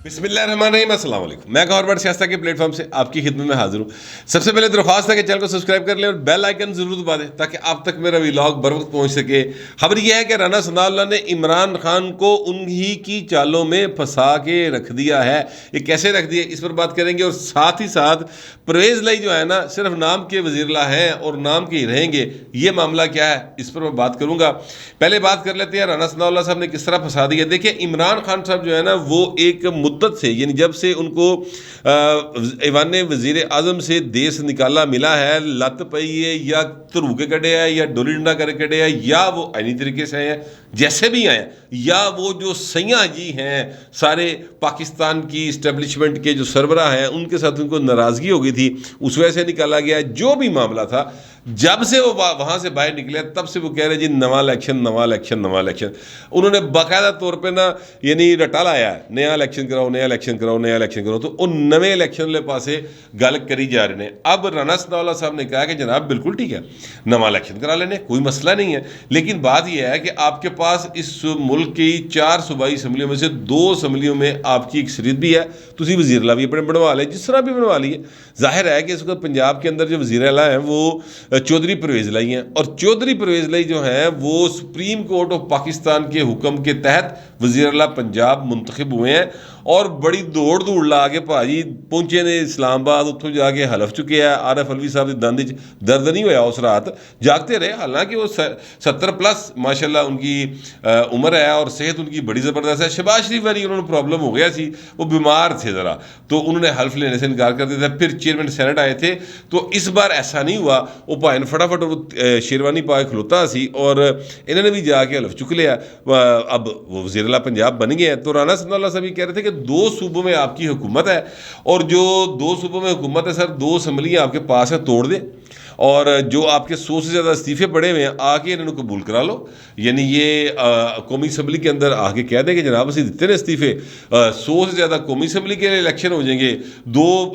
بسم اللہ الرحمن الرحیم، السلام علیکم۔ میں گور بٹ سیاست کے پلیٹ فارم سے آپ کی خدمت میں حاضر ہوں۔ سب سے پہلے درخواست ہے کہ چینل کو سبسکرائب کر لیں اور بیل آئیکن ضرور دبا دیں تاکہ آپ تک میرا ویلاگ بر وقت پہنچ سکے۔ خبر یہ ہے کہ رانا ثناء اللہ نے عمران خان کو انہی کی چالوں میں پھنسا کے رکھ دیا ہے۔ یہ کیسے رکھ دیا اس پر بات کریں گے، اور ساتھ ہی ساتھ پرویز لائی جو ہے نا صرف نام کے وزیر اعلیٰ ہیں اور نام کے ہی رہیں گے، یہ معاملہ کیا ہے اس پر میں بات کروں گا۔ پہلے بات کر لیتے ہیں رانا ثناء اللہ صاحب نے کس طرح پھنسا دیا۔ دیکھیں عمران خان صاحب جو ہے نا وہ ایک مدت سے، یعنی جب سے ان کو ایوان وزیر اعظم سے دیس نکالا ملا ہے، لت پئی ہے یا ترو کے کٹے ہے یا ڈولی ڈنڈا کر کے کٹے ہے یا وہ آئینی طریقے سے ہیں جیسے بھی آئے، یا وہ جو سیاح جی ہیں سارے پاکستان کی اسٹیبلشمنٹ کے جو سربراہ ہیں ان کے ساتھ ان کو ناراضگی ہو گئی تھی، اس وجہ سے نکالا گیا۔ جو بھی معاملہ تھا، جب سے وہ وہاں سے باہر نکلے تب سے وہ کہہ رہے جی نواں الیکشن نواں الیکشن نواں الیکشن۔ انہوں نے باقاعدہ طور پہ نا یعنی رٹا لایا ہے، نیا الیکشن کراؤ نیا الیکشن کراؤ نیا الیکشن کراؤ، تو ان نویں الیکشن والے پاسے گل کری جا رہے ہیں۔ اب رانا ثناء اللہ صاحب نے کہا کہ جناب بالکل ٹھیک ہے، نواں الیکشن کرا لینے، کوئی مسئلہ نہیں ہے، لیکن بات یہ ہے کہ آپ کے پاس اس ملک کی 4 صوبائی اسمبلیوں میں سے 2 اسمبلیوں میں آپ کی اکثریت بھی ہے، تو اسی وزیر اعلیٰ بھی اپنے بنوا لیں، جس طرح بھی بنوا لیے۔ ظاہر ہے کہ اس وقت پنجاب کے اندر جو وزیر اعلیٰ ہیں وہ چودھری پرویز لائی ہیں، اور چودھری پرویز لائی جو ہیں وہ سپریم کورٹ آف پاکستان کے حکم کے تحت وزیر اعلیٰ پنجاب منتخب ہوئے ہیں، اور بڑی دوڑ لا کے بھاجی پہنچے نے اسلام آباد، اتوں جا کے حلف چکے ہیں۔ عارف علوی صاحب کی دند درد نہیں ہویا اس رات، جاگتے رہے، حالانکہ وہ 70+ ماشاءاللہ ان کی عمر ہے اور صحت ان کی بڑی زبردست ہے۔ شہباز شریف والی انہوں نے پرابلم ہو گیا سی، وہ بیمار تھے ذرا، تو انہوں نے حلف لینے سے انکار کر دیا تھا۔ پھر چیئرمین سینٹ آئے تھے، تو اس بار ایسا نہیں ہوا، وہ بھائی نے فٹافٹ شیروانی پا کے کھلوتا سی اور انہوں نے بھی جا کے حلف چک لیا۔ اب وہ وزیر اعلیٰ پنجاب بن گئے ہیں۔ تو رانا ثناء اللہ صاحب یہ کہہ رہے تھے کہ 2 صوبوں میں آپ کی حکومت ہے، اور جو 2 صوبوں میں حکومت ہے سر، 2 اسمبلیاں آپ کے پاس ہیں، توڑ دیں، اور جو آپ کے 100 سے زیادہ استعفے پڑے ہوئے ہیں آ کے انہوں نے قبول کرا لو۔ یعنی یہ قومی اسمبلی کے اندر آ کے کہہ دیں کہ جناب اسی دیتے ہیں استعفے، 100 سے زیادہ قومی اسمبلی کے الیکشن ہو جائیں گے، 2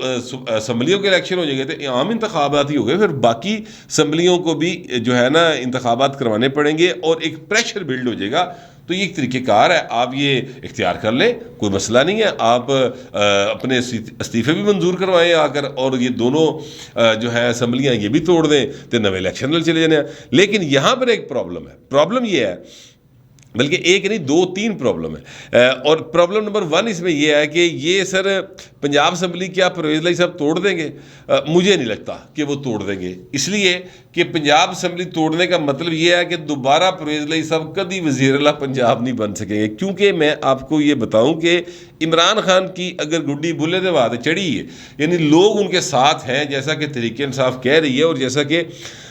اسمبلیوں کے الیکشن ہو جائیں گے، تو عام انتخابات ہی ہو گئے، پھر باقی اسمبلیوں کو بھی جو ہے نا انتخابات کروانے پڑیں گے اور ایک پریشر بلڈ ہو جائے گا۔ تو یہ ایک طریقہ کار ہے، آپ یہ اختیار کر لیں، کوئی مسئلہ نہیں ہے۔ آپ اپنے استعفے بھی منظور کروائیں آ کر، اور یہ دونوں جو ہے اسمبلیاں یہ بھی توڑ دیں تو نئے الیکشن میں چلے جانے۔ لیکن یہاں پر ایک پرابلم ہے، پرابلم یہ ہے، بلکہ ایک نہیں 2-3 پرابلم ہے، اور پرابلم نمبر 1 اس میں یہ ہے کہ یہ سر پنجاب اسمبلی کیا پرویز لائی صاحب توڑ دیں گے؟ مجھے نہیں لگتا کہ وہ توڑ دیں گے، اس لیے کہ پنجاب اسمبلی توڑنے کا مطلب یہ ہے کہ دوبارہ پرویز لائی صاحب کبھی وزیر اعلیٰ پنجاب نہیں بن سکیں گے۔ کیونکہ میں آپ کو یہ بتاؤں کہ عمران خان کی اگر گڈی بلے دے واد چڑھی ہے، یعنی لوگ ان کے ساتھ ہیں، جیسا کہ تحریک انصاف کہہ رہی ہے، اور جیسا کہ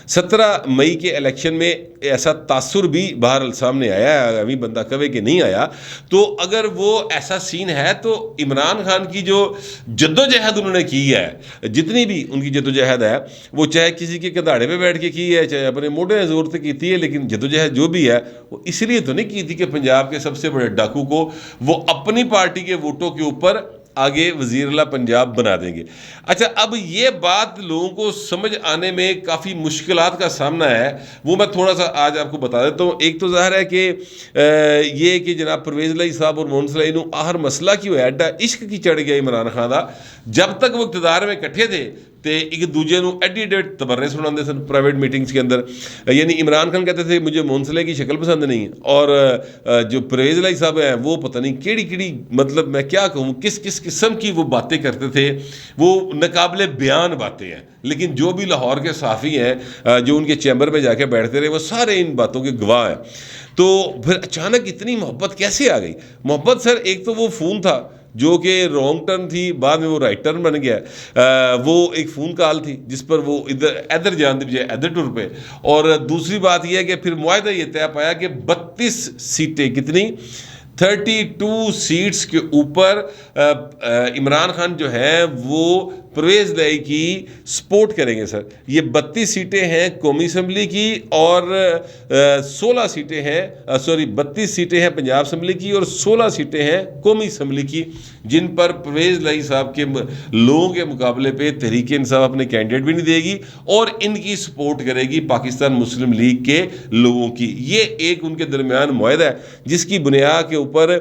17 مئی کے الیکشن میں ایسا تاثر بھی بہرحال سامنے آیا ہے، ابھی بندہ کبھی کہ نہیں آیا، تو اگر وہ ایسا سین ہے تو عمران خان کی جو جدوجہد انہوں نے کی ہے، جتنی بھی ان کی جدوجہد ہے، وہ چاہے کسی کے کندھاڑے پہ بیٹھ کے کی ہے، چاہے اپنے موٹے زور سے کی ہے، لیکن جدوجہد جو بھی ہے وہ اس لیے تو نہیں کی تھی کہ پنجاب کے سب سے بڑے ڈاکو کو وہ اپنی پارٹی کے ووٹوں کے اوپر آگے وزیر اعلیٰ پنجاب بنا دیں گے۔ اچھا، اب یہ بات لوگوں کو سمجھ آنے میں کافی مشکلات کا سامنا ہے، وہ میں تھوڑا سا آج آپ کو بتا دیتا ہوں۔ ایک تو ظاہر ہے کہ یہ کہ جناب پرویز لائی صاحب اور مون سلائی نو آخر مسئلہ کی ہوا ایڈا عشق کی چڑھ گیا عمران خان دا، جب تک وہ اقتدار میں کٹھے تھے تے ایک دوجے نو ایڈی ڈیٹ تبرے سناندے سن پرائیویٹ میٹنگز کے اندر۔ یعنی عمران خان کہتے تھے مجھے مون سلائی کی شکل پسند نہیں ہے، اور جو پرویز لائی صاحب ہیں وہ پتہ نہیں کیڑی مطلب میں کیا کہوں کس قسم کی وہ باتیں کرتے تھے، وہ ناقابل بیان باتیں ہیں، لیکن جو بھی لاہور کے صحافی ہیں جو ان کے چیمبر میں جا کے بیٹھتے رہے وہ سارے ان باتوں کے گواہ ہیں۔ تو پھر اچانک اتنی محبت کیسے آ گئی؟ محبت سر ایک تو وہ فون تھا جو کہ رانگ ٹرن تھی، بعد میں وہ رائٹ ٹرن بن گیا، وہ ایک فون کال تھی جس پر وہ ادھر جان دی بجائے ادھر ٹر پہ، اور دوسری بات یہ ہے کہ پھر معاہدہ یہ طے پایا کہ 32 سیٹیں، کتنی 32 سیٹس کے اوپر عمران خان جو ہے وہ پرویز لائی کی سپورٹ کریں گے سر۔ یہ 32 سیٹیں ہیں قومی اسمبلی کی اور 16 سیٹیں ہیں 32 سیٹیں ہیں پنجاب اسمبلی کی اور 16 سیٹیں ہیں قومی اسمبلی کی، جن پر پرویز لائی صاحب کے لوگوں کے مقابلے پہ تحریک انصاف اپنے کینڈیڈیٹ بھی نہیں دے گی اور ان کی سپورٹ کرے گی پاکستان مسلم لیگ کے لوگوں کی۔ یہ ایک ان کے درمیان معاہدہ ہے جس کی بنیاد کے ਉੱਪਰ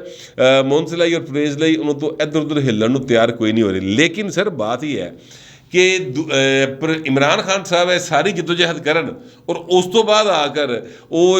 ਮੋਹਨਸਲਾਈ ਔਰ ਪਰਵੇਜ਼ ਲਈ ਉਹਨਾਂ ਤੋਂ ਇੱਧਰ ਉੱਧਰ ਹਿੱਲਣ ਨੂੰ ਤਿਆਰ ਕੋਈ ਨਹੀਂ ਹੋ ਰਹੀ। ਲੇਕਿਨ ਸਰ ਬਾਤ ਇਹ ਹੈ ਕਿ ਇਮਰਾਨ ਖਾਨ ਸਾਹਿਬ ਇਹ ਸਾਰੀ ਜਦੋਜਹਿਦ ਕਰਨ ਔਰ ਉਸ ਤੋਂ ਬਾਅਦ ਆ ਕਰ ਉਹ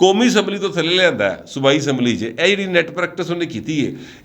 ਕੌਮੀ ਅਸੈਂਬਲੀ ਤੋਂ ਥੱਲੇ ਲਿਆਂਦਾ ਸੂਬਾਈ ਅਸੈਂਬਲੀ 'ਚ, ਇਹ ਜਿਹੜੀ ਨੈਟ ਪ੍ਰੈਕਟਿਸ ਉਹਨੇ ਕੀਤੀ ਹੈ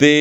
ਤੇ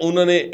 ਉਹਨਾਂ ਨੇ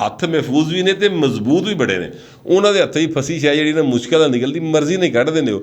ਹੱਥ ਮਹਿਫੂਜ਼ ਵੀ ਨੇ ਤੇ ਮਜ਼ਬੂਤ ਵੀ ਬੜੇ ਨੇ। ਉਹਨਾਂ ਦੇ ਹੱਥੋਂ ਹੀ ਫਸੀ ਸ਼ੈ ਜਿਹੜੀ ਨਾ ਮੁਸ਼ਕਿਲ ਨਾਲ ਨਿਕਲਦੀ, ਮਰਜ਼ੀ ਨਹੀਂ ਕੱਢਦੇ ਨੇ ਉਹ।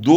2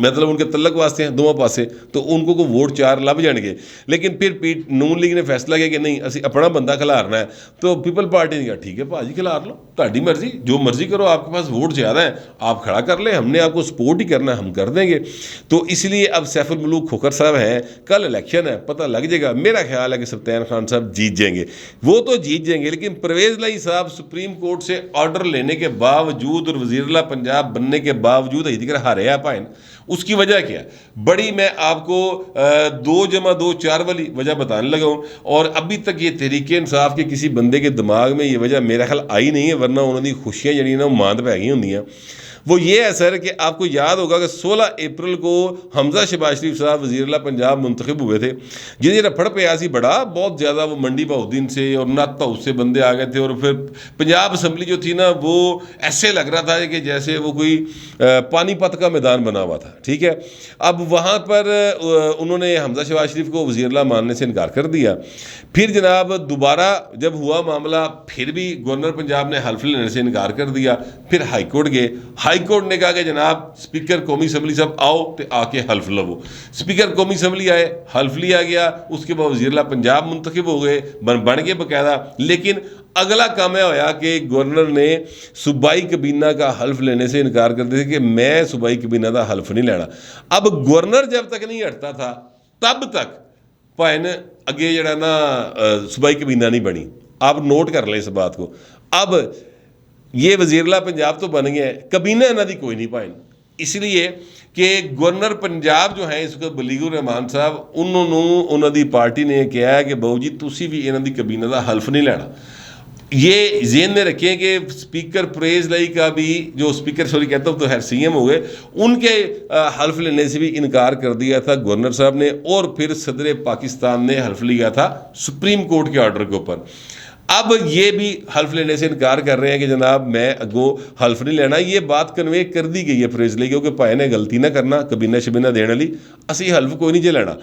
مطلب ان کے تلک واسطے ہیں دونوں پاسے، تو ان کو ووٹ 4 لب جان گے. لیکن پھر نون لیگ نے فیصلہ کیا کہ نہیں اسی اپنا بندہ کھلارنا ہے، تو پیپل پارٹی نے کہا ٹھیک ہے بھاجی کھلار لو، تہاڈی مرضی، جو مرضی کرو، آپ کے پاس ووٹ زیادہ ہیں آپ کھڑا کر لیں، ہم نے آپ کو سپورٹ ہی کرنا ہے، ہم کر دیں گے. تو اس لیے اب سیف الملوک کھوکھر صاحب ہیں، کل الیکشن ہے، پتہ لگ جائے گا. میرا خیال ہے کہ سلطان خان صاحب جیت جائیں گے، وہ تو جیت جائیں گے، لیکن پرویز لائی صاحب سپریم کورٹ سے آرڈر لینے کے باوجود اور وزیر اعلیٰ پنجاب بننے کے باوجود ابھی تک ہارے ہیں پائن. اس کی وجہ کیا ہے بڑی، میں آپ کو 2+2=4 والی وجہ بتانے لگا ہوں، اور ابھی تک یہ تحریک انصاف کے کسی بندے کے دماغ میں یہ وجہ میرا خیال آئی نہیں ہے، ورنہ انہوں نے خوشیاں جڑی نا ماند پہ گئی ہوں. وہ یہ ہے سر کہ آپ کو یاد ہوگا کہ 16 اپریل کو حمزہ شہباز شریف صاحب وزیر اعلیٰ پنجاب منتخب ہوئے تھے، جنہیں رفڑ پیا سی بڑا بہت زیادہ، وہ منڈی بہاؤدین سے اور نعت ہاؤس سے بندے آ گئے تھے، اور پھر پنجاب اسمبلی جو تھی نا وہ ایسے لگ رہا تھا کہ جیسے وہ کوئی پانی پت کا میدان بنا ہوا تھا. ٹھیک ہے، اب وہاں پر انہوں نے حمزہ شہباز شریف کو وزیر اعلیٰ ماننے سے انکار کر دیا. پھر جناب دوبارہ جب ہوا معاملہ، پھر بھی گورنر پنجاب نے حلف لینے سے انکار کر دیا. پھر ہائی کورٹ گئے، ہائی کورٹ نے کہا کہ جناب اسپیکر قومی اسمبلی صاحب آؤ تو آ کے حلف لو. اسپیکر قومی اسمبلی آئے، حلف لیا گیا، اس کے بعد وزیر اعلیٰ پنجاب منتخب ہو گئے، بن گئے باقاعدہ. لیکن اگلا کام یہ ہوا کہ گورنر نے صوبائی کابینہ کا حلف لینے سے انکار کر دیا کہ میں صوبائی کابینہ کا حلف نہیں لینا. اب گورنر جب تک نہیں ہٹتا تھا تب تک پائن اگے جڑا نا صوبائی کابینہ نہیں بنی. آپ نوٹ کر لیں اس بات کو. اب یہ وزیر اعلیٰ پنجاب تو بن گیا ہے، کابینہ انہوں دی کوئی نہیں پائن، اس لیے کہ گورنر پنجاب جو ہیں اس وقت بلیغ الرحمان صاحب، انہوں دی پارٹی نے کہا ہے کہ بہو جی تسی بھی انہوں دی کابینہ دا حلف نہیں لینا. یہ ذہن میں رکھیں کہ اسپیکر پرویز لائی کا بھی، جو اسپیکر کہتا ہوں تو خیر سی ایم ہو گئے، ان کے حلف لینے سے بھی انکار کر دیا تھا گورنر صاحب نے. اور پھر صدر پاکستان نے حلف لیا تھا سپریم کورٹ کے آرڈر کے اوپر. اب یہ بھی حلف لینے سے انکار کر رہے ہیں کہ جناب میں اگو حلف نہیں لینا. یہ بات کنوے کر دی گئی ہے پرویز لائی کو کہ پائے نے غلطی نہ کرنا، کابینہ شبینہ دینے والی اسی حلف کوئی نہیں جے لینا.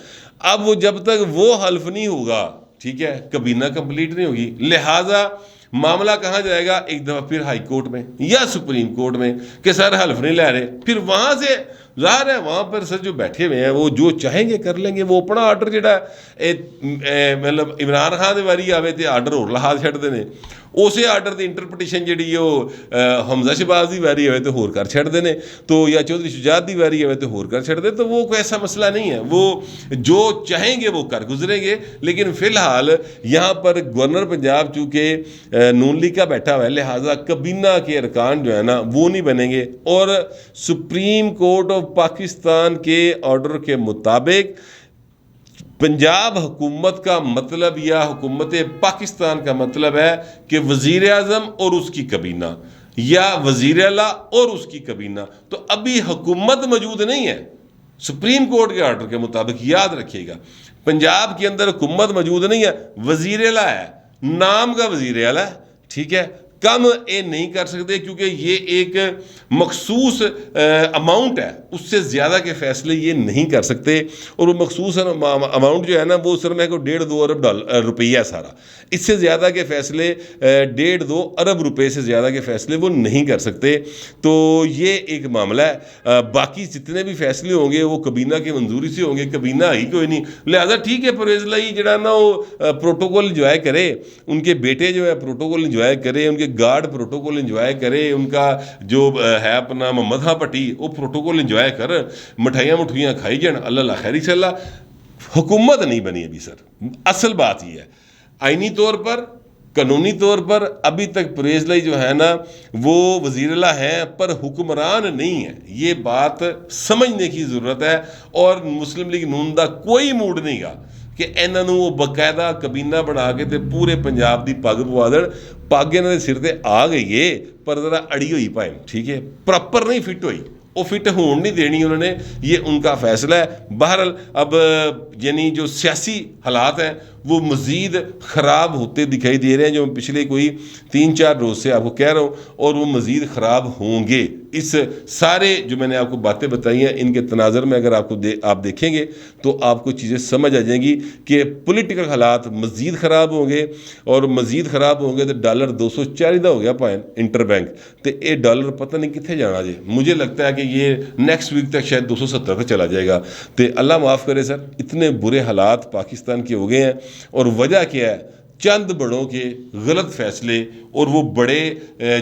اب وہ جب تک وہ حلف نہیں ہوگا، ٹھیک ہے، کابینہ کمپلیٹ نہیں ہوگی، لہٰذا معاملہ کہاں جائے گا؟ ایک دفعہ پھر ہائی کورٹ میں یا سپریم کورٹ میں کہ سر حلف نہیں لے رہے. پھر وہاں سے ظاہر ہے وہاں پر سر جو بیٹھے ہوئے ہیں وہ جو چاہیں گے کر لیں گے. وہ اپنا آرڈر جڑا مطلب عمران خان دی واری آوے تے آرڈر ہور لحاظ چھڑتے ہیں، اسی آرڈر دی انٹرپریٹیشن جڑی وہ حمزہ شہباز دی واری آوے تو ہور کر چھڑتے ہیں، تو یا چودھری شجاعت دی واری آوے تو ہور کر چھڑتے. تو وہ کوئی ایسا مسئلہ نہیں ہے، وہ جو چاہیں گے وہ کر گزریں گے. لیکن فی الحال یہاں پر گورنر پنجاب چونکہ نون لیگ کا بیٹھا ہوا ہے، لہٰذا کابینہ کے ارکان جو ہے نا وہ نہیں بنیں گے. اور سپریم کورٹ آف پاکستان کے آرڈر کے مطابق پنجاب حکومت کا مطلب یا حکومت پاکستان کا مطلب ہے کہ وزیر اعظم اور اس کی کابینہ یا وزیر اعلیٰ اور اس کی کابینہ. تو ابھی حکومت موجود نہیں ہے سپریم کورٹ کے آرڈر کے مطابق. یاد رکھیے گا پنجاب کے اندر حکومت موجود نہیں ہے، وزیر اعلیٰ ہے، نام کا وزیر اعلیٰ ہے، ٹھیک ہے. کم یہ نہیں کر سکتے کیونکہ یہ ایک مخصوص اماؤنٹ ہے، اس سے زیادہ کے فیصلے یہ نہیں کر سکتے. اور وہ مخصوص اماؤنٹ جو ہے نا وہ سر میں کو 1.5-2 ارب روپیہ ہے سارا. اس سے زیادہ کے فیصلے 1.5-2 ارب روپے سے زیادہ کے فیصلے وہ نہیں کر سکتے. تو یہ ایک معاملہ ہے. باقی جتنے بھی فیصلے ہوں گے وہ کابینہ کی منظوری سے ہوں گے، کابینہ ہی کوئی نہیں. لہٰذا ٹھیک ہے پرویز لائی جڑا نا وہ پروٹوکول انجوائے کرے، ان کے بیٹے جو ہے پروٹوکول انجوائے کرے، ان کے گارڈ پروٹوکول انجوائے کرے، ان کا جو ہے اپنا محمد ہاں پٹی وہ پروٹوکول انجوائے کر، مٹھائیاں کھائی جان، اللہ خیری چل رہا. حکومت نہیں بنی ابھی سر. اصل بات یہ ہے آئینی طور پر، قانونی طور پر ابھی تک پرویز لائی جو ہے نا وہ وزیر اعلیٰ ہیں پر حکمران نہیں ہے. یہ بات سمجھنے کی ضرورت ہے. اور مسلم لیگ نون دا کوئی موڈ نہیں گا کہ انہوں وہ باقاعدہ کابینہ بنا کے تے پورے پنجاب دی پگ پوا دن. پگ انہوں نے سر تے آ گئی ہے پر ذرا اڑی ہوئی پائے، ٹھیک ہے، پراپر نہیں فٹ ہوئی، وہ فٹ ہون نہیں دینی انہوں نے. یہ ان کا فیصلہ ہے. بہرحال اب یعنی جو سیاسی حالات ہیں وہ مزید خراب ہوتے دکھائی دے رہے ہیں، جو میں پچھلے کوئی 3-4 روز سے آپ کو کہہ رہا ہوں، اور وہ مزید خراب ہوں گے۔ اس سارے جو میں نے آپ کو باتیں بتائی ہیں، ان کے تناظر میں اگر آپ دیکھیں گے تو آپ کو چیزیں سمجھ آ جائیں گی کہ پولیٹیکل حالات مزید خراب ہوں گے، اور مزید خراب ہوں گے تو ڈالر 240 دا ہو گیا پوائنٹ انٹر بینک، تو یہ ڈالر پتہ نہیں کتنے جانا جی، مجھے لگتا ہے کہ یہ نیکسٹ ویک تک شاید 270 تک چلا جائے گا۔ تو اللہ معاف کرے سر، اتنے برے حالات پاکستان کے ہو گئے ہیں، اور وجہ کیا ہے؟ چند بڑوں کے غلط فیصلے، اور وہ بڑے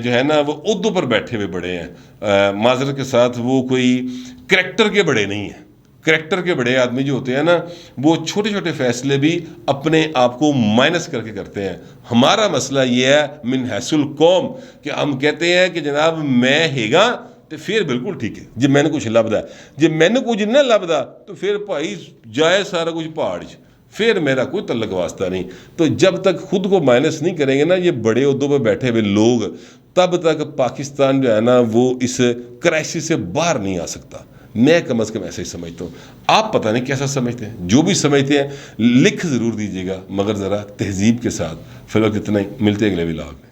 جو ہے نا وہ عہدوں پر بیٹھے ہوئے بڑے ہیں، معذرت کے ساتھ وہ کوئی کریکٹر کے بڑے نہیں ہیں۔ کریکٹر کے بڑے آدمی جو ہوتے ہیں نا، وہ چھوٹے چھوٹے فیصلے بھی اپنے آپ کو مائنس کر کے کرتے ہیں۔ ہمارا مسئلہ یہ ہے من حیث القوم کہ ہم کہتے ہیں کہ جناب میں ہیگا تو پھر بالکل ٹھیک ہے جی، میں نے کچھ لبدا جی، میں نے کچھ نہ لبدا تو پھر بھائی جائے سارا کچھ پہاڑ، پھر میرا کوئی تعلق واسطہ نہیں۔ تو جب تک خود کو مائنس نہیں کریں گے نا یہ بڑے عہدوں پہ بیٹھے ہوئے لوگ، تب تک پاکستان جو ہے نا وہ اس کرائسس سے باہر نہیں آ سکتا۔ میں کم از کم ایسا ہی سمجھتا ہوں، آپ پتہ نہیں کیسا سمجھتے ہیں، جو بھی سمجھتے ہیں لکھ ضرور دیجیے گا، مگر ذرا تہذیب کے ساتھ۔ فی الوقت اتنا ہی، ملتے ہیں اگلے ولاگ۔